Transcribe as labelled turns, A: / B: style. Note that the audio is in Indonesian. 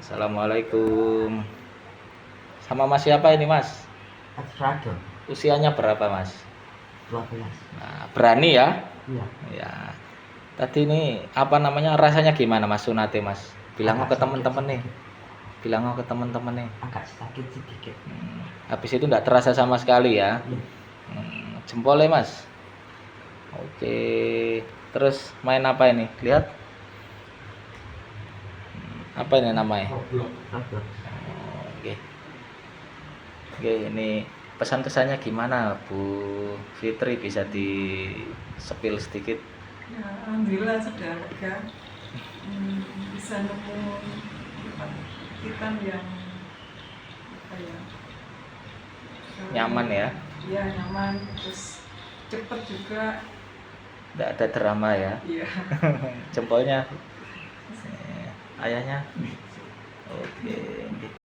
A: Assalamualaikum. Sama Mas siapa ini Mas?
B: Asrado
A: Usianya berapa Mas?
B: 12.
A: Nah, berani ya?
B: Iya.
A: Ya. Tadi ini apa namanya rasanya gimana Mas sunate Mas? Bilang
B: Agak
A: ke teman-teman nih.
B: sedikit.
A: Bilang ke teman-teman nih.
B: Agak sakit sedikit.
A: Habis itu enggak terasa sama sekali ya?
B: Iya.
A: Jempolnya Mas. Oke. Terus main apa ini? Lihat. Apa ini namanya?
B: Roblox.
A: Oke. Oke, ini pesan-pesannya gimana Bu Fitri, bisa di-spill sedikit?
C: Ya, alhamdulillah sudah lega. Bisa nemu hitam yang apa ya,
A: Nyaman ya?
C: Iya nyaman, terus cepet juga.
A: Enggak ada drama ya?
C: Iya.
A: Jempolnya ayahnya